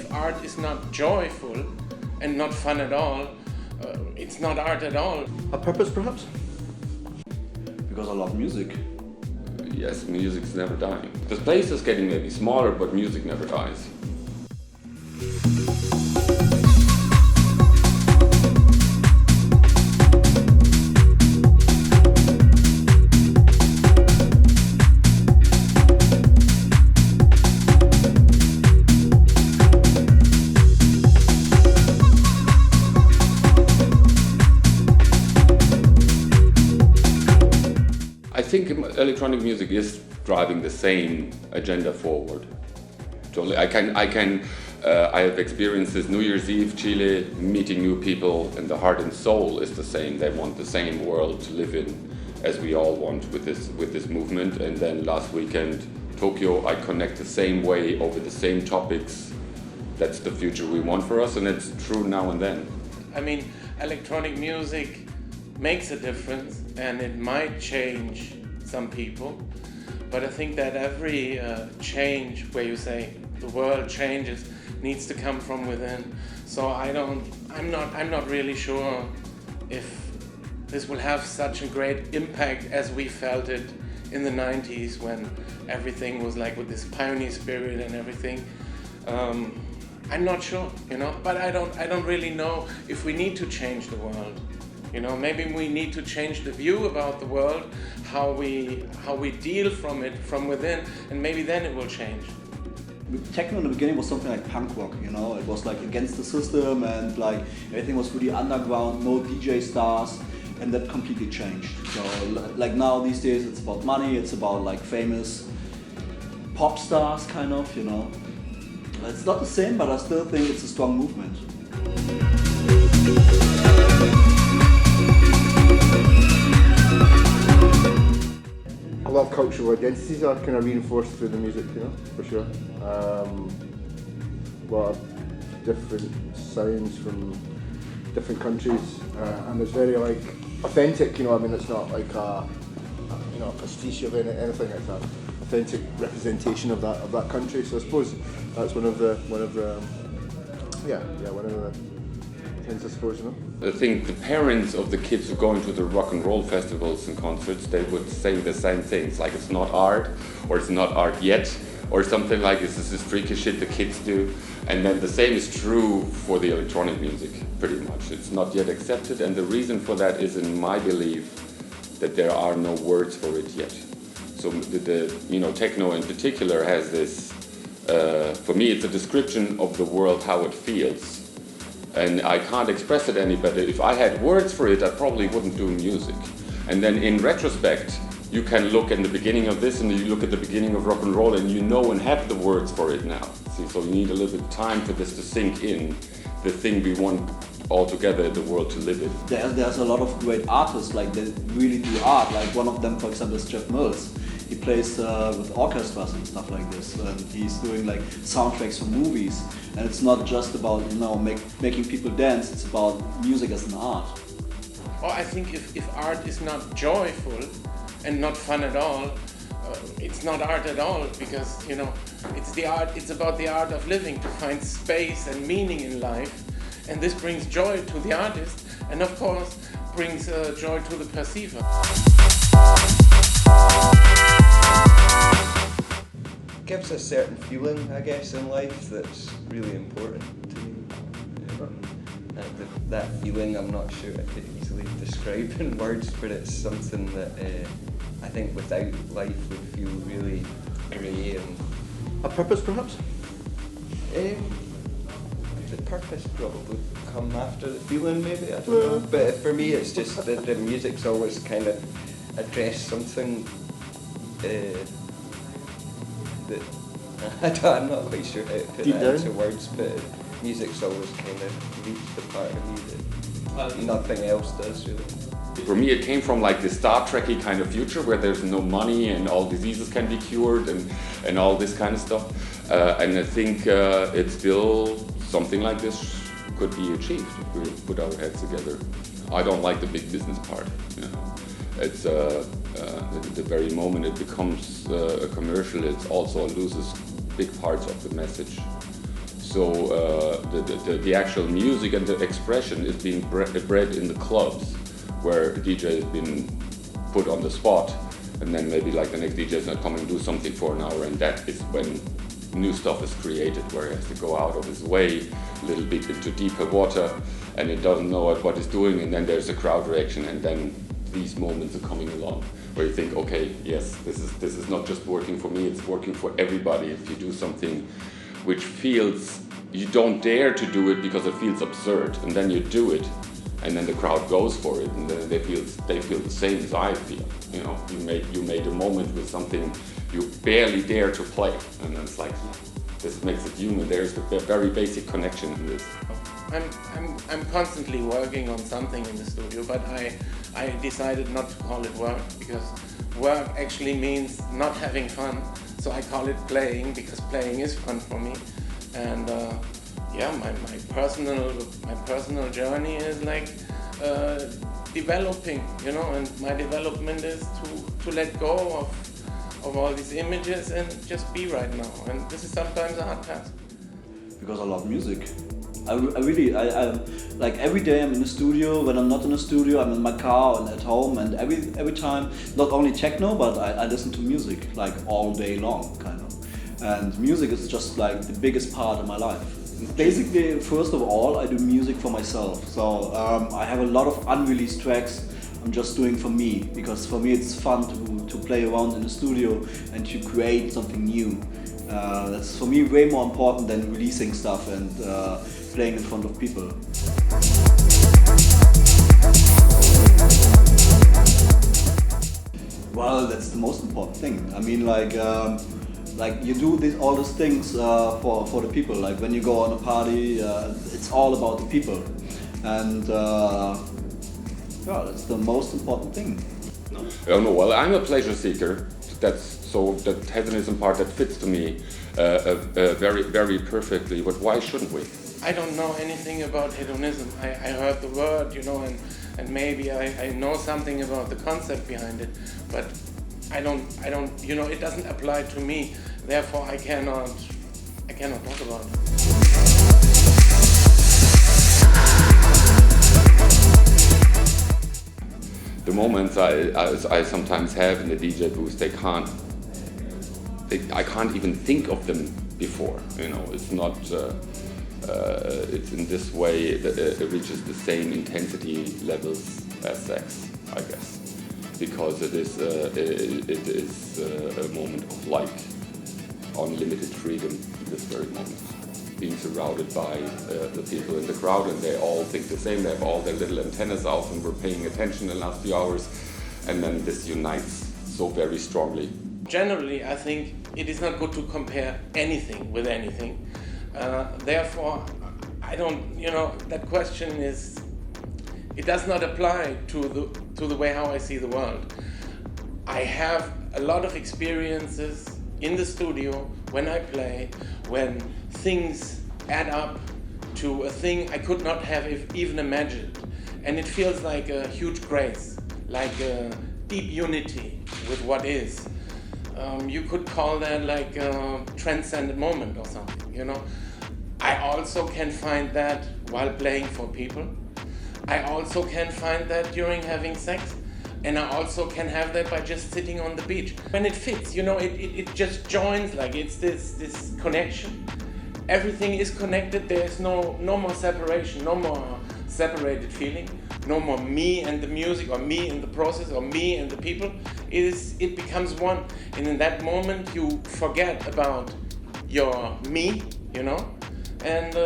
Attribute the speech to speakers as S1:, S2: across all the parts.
S1: if art is not joyful and not fun at all, it's not art at all.
S2: A purpose, perhaps?
S3: Because I love music.
S4: Yes, music's never dying. The space is getting maybe smaller, but music never dies. I think electronic music is driving the same agenda forward. Totally. I have experienced this New Year's Eve, Chile, meeting new people, and the heart and soul is the same. They want the same world to live in as we all want with this movement. And then last weekend, Tokyo, I connect the same way over the same topics. That's the future we want for us, and it's true now and then.
S1: I mean, electronic music makes a difference, and it might change some people, but I think that every change where you say the world changes needs to come from within. So I'm not really sure if this will have such a great impact as we felt it in the 90s when everything was like with this pioneer spirit and everything. I'm not sure, but I don't really know if we need to change the world. Maybe we need to change the view about the world, how we deal from it from within, and maybe then it will change.
S3: Techno in the beginning was something like punk rock, it was like against the system and like everything was really underground, no DJ stars, and that completely changed. So like now these days it's about money, it's about like famous pop stars kind of, It's not the same, but I still think it's a strong movement.
S2: A lot of cultural identities are kind of reinforced through the music, for sure. A lot of different sounds from different countries, and it's very like authentic. It's not like a pastiche of anything. It's an authentic representation of that country. So I suppose that's one of the things, I suppose.
S4: I think the parents of the kids who are going to the rock and roll festivals and concerts, they would say the same things, like it's not art, or it's not art yet, or something like this is freaky shit the kids do. And then the same is true for the electronic music, pretty much. It's not yet accepted, and the reason for that is, in my belief, that there are no words for it yet. So the techno in particular has this, for me it's a description of the world, how it feels. And I can't express it any better. If I had words for it, I probably wouldn't do music. And then in retrospect, you can look at the beginning of this and you look at the beginning of rock and roll and and have the words for it now. See, so you need a little bit of time for this to sink in, the thing we want all together the world to live in.
S3: There's a lot of great artists like that really do art. Like one of them, for example, is Jeff Mills. He plays with orchestras and stuff like this, and he's doing like soundtracks for movies. And it's not just about making people dance. It's about music as an art.
S1: Well, I think if art is not joyful and not fun at all, it's not art at all, because it's the art. It's about the art of living, to find space and meaning in life, and this brings joy to the artist, and of course brings joy to the perceiver.
S5: Gives a certain feeling, I guess, in life that's really important to me. That feeling, I'm not sure I could easily describe in words, but it's something that I think without life would feel really grey. And
S2: A purpose, perhaps?
S5: The purpose probably come after the feeling, maybe, I don't know. But for me, it's just that the music's always kind of addressed something that I'm not quite sure how to put that into words, but music's always kind of reached the part of me that nothing else does, really.
S4: For me, it came from like the Star Trek-y kind of future where there's no money and all diseases can be cured and all this kind of stuff. And I think it's still something like this could be achieved if we put our heads together. I don't like the big business part. It's the very moment it becomes a commercial, it also loses big parts of the message. So the actual music and the expression is being bred in the clubs, where a DJ has been put on the spot, and then maybe like the next DJ is not coming to do something for an hour, and that is when new stuff is created, where he has to go out of his way a little bit into deeper water, and it doesn't know what it's doing, and then there's a crowd reaction, and then these moments are coming along where you think, okay, yes, this is not just working for me, it's working for everybody. If you do something which feels, you don't dare to do it because it feels absurd, and then you do it, and then the crowd goes for it, and then they feel the same as I feel. You know, you made a moment with something you barely dare to play, and then it's like, this makes it human. There's the very basic connection in this.
S1: I'm constantly working on something in the studio, but I decided not to call it work, because work actually means not having fun. So I call it playing, because playing is fun for me. And yeah, my personal journey is like developing, you know, and my development is to let go of all these images and just be right now. And this is sometimes a hard task.
S3: Because I love music. I really like every day I'm in the studio. When I'm not in the studio, I'm in my car and at home, and every time, not only techno, but I listen to music like all day long, kind of. And music is just like the biggest part of my life. Basically, first of all, I do music for myself. So I have a lot of unreleased tracks I'm just doing for me, because for me it's fun to play around in the studio and to create something new. That's for me way more important than releasing stuff and playing in front of people. Well, that's the most important thing. I mean, like you do all these things for the people. Like when you go on a party, it's all about the people, and yeah, that's the most important thing.
S4: Oh no, well, I'm a pleasure seeker. That hedonism part that fits to me very, very perfectly. But why shouldn't we?
S1: I don't know anything about hedonism. I heard the word, you know, and maybe I know something about the concept behind it, but I don't, you know, it doesn't apply to me. Therefore, I cannot talk about it.
S4: The moments I sometimes have in the DJ booth, I can't even think of them before. You know, it's not. It's in this way that it reaches the same intensity levels as sex, I guess, because it is a moment of like unlimited freedom in this very moment, being surrounded by the people in the crowd, and they all think the same. They have all their little antennas out and we're paying attention the last few hours, and then this unites so very strongly.
S1: Generally, I think it is not good to compare anything with anything. Therefore, I don't, you know, that question is, it does not apply to the way how I see the world. I have a lot of experiences in the studio when I play, when things add up to a thing I could not have even imagined. And it feels like a huge grace, like a deep unity with what is. You could call that like a transcendent moment or something, you know. I also can find that while playing for people. I also can find that during having sex. And I also can have that by just sitting on the beach. When it fits, you know, it just joins, like it's this connection. Everything is connected, there is no more separation, no more separated feeling, no more me and the music, or me and the process, or me and the people. It becomes one. And in that moment you forget about your me, you know, and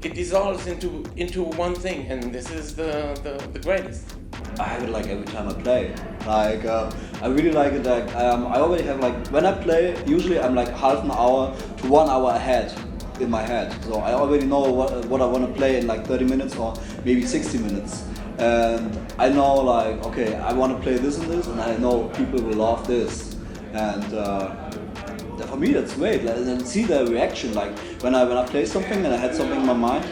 S1: it dissolves into one thing, and this is the greatest.
S3: I have it like every time I play. Like I really like it. Like I already have like when I play. Usually I'm like half an hour to 1 hour ahead in my head. So I already know what I want to play in like 30 minutes or maybe 60 minutes. And I know like okay, I want to play this and this, and I know people will love this. And for me that's great. Like, and see the reaction. Like when I play something and I had something in my mind,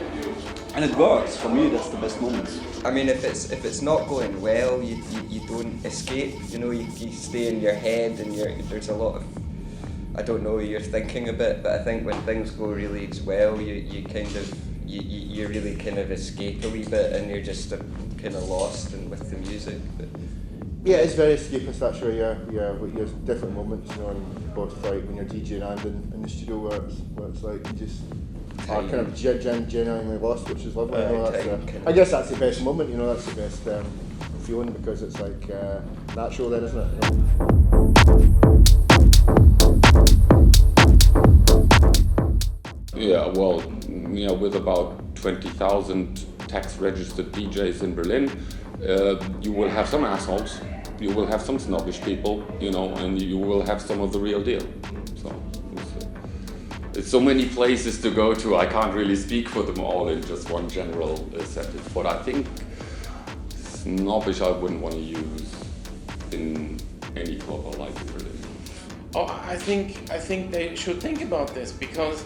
S3: and it works. For me, that's the best moments.
S5: I mean, if it's not going well, you don't escape. You know, you stay in your head, and there's a lot of I don't know, you're thinking a bit, but I think when things go really well, you kind of, you really kind of escape a wee bit and you're just kind of lost in with the music. But
S2: yeah, it's very escapist actually, yeah. There's different moments, you know, and both like when you're DJing and in the studio where it's like you just are kind of genuinely lost, which is lovely. You know, I guess that's the best moment, you know, that's the best feeling because it's like natural then, isn't it?
S4: Yeah, well, you know, with about 20,000 tax-registered DJs in Berlin, you will have some assholes, you will have some snobbish people, you know, and you will have some of the real deal. So it's so many places to go to. I can't really speak for them all in just one general sentence. But I think snobbish I wouldn't want to use in any club I like in Berlin.
S1: Oh, I think they should think about this because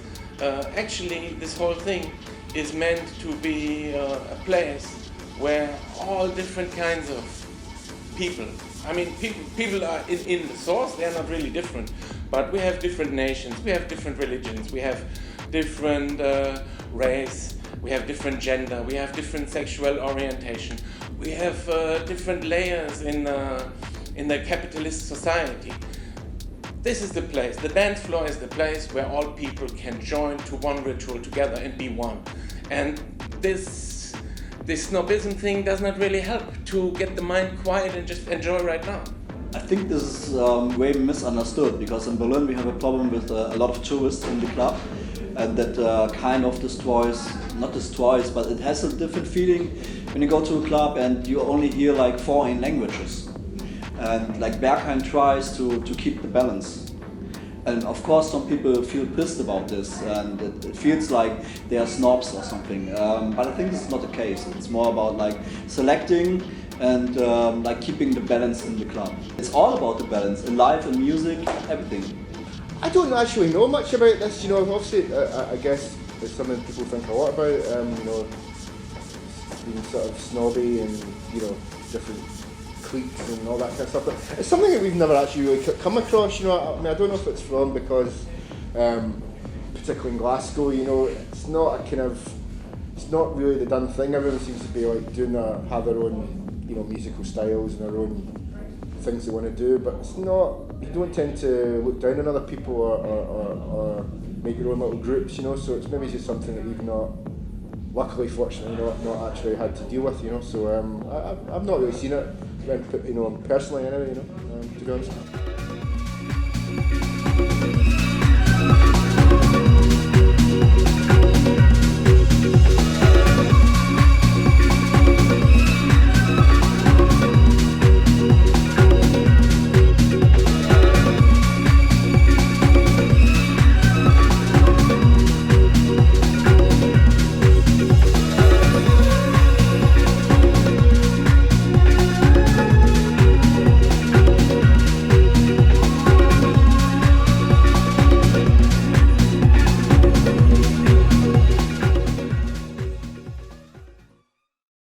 S1: actually this whole thing is meant to be a place where all different kinds of people, I mean people are in the source, they're not really different, but we have different nations, we have different religions, we have different race, we have different gender, we have different sexual orientation, we have different layers in the capitalist society. This is the place, the dance floor is the place where all people can join to one ritual together and be one. And this snobism thing does not really help to get the mind quiet and just enjoy right now.
S3: I think this is way misunderstood because in Berlin we have a problem with a lot of tourists in the club and that kind of not destroys, but it has a different feeling when you go to a club and you only hear like foreign languages. And like Berghain tries to keep the balance. And of course some people feel pissed about this and it feels like they are snobs or something. But I think this is not the case. It's more about like selecting and like keeping the balance in the club. It's all about the balance in life and music, everything.
S2: I don't actually know much about this, you know, obviously I guess it's something people think a lot about, you know, being sort of snobby and, you know, different cliques and all that kind of stuff, but it's something that we've never actually really come across, you know. I mean, I don't know if it's from because, particularly in Glasgow, you know, it's not really the done thing. Everyone seems to be like have their own, you know, musical styles and their own things they want to do, but it's not, you don't tend to look down on other people or make your own little groups, you know, so it's maybe just something that we've not, luckily, fortunately, not actually had to deal with, you know, so I've not really seen it, you know, personally anyway, you know, to be honest.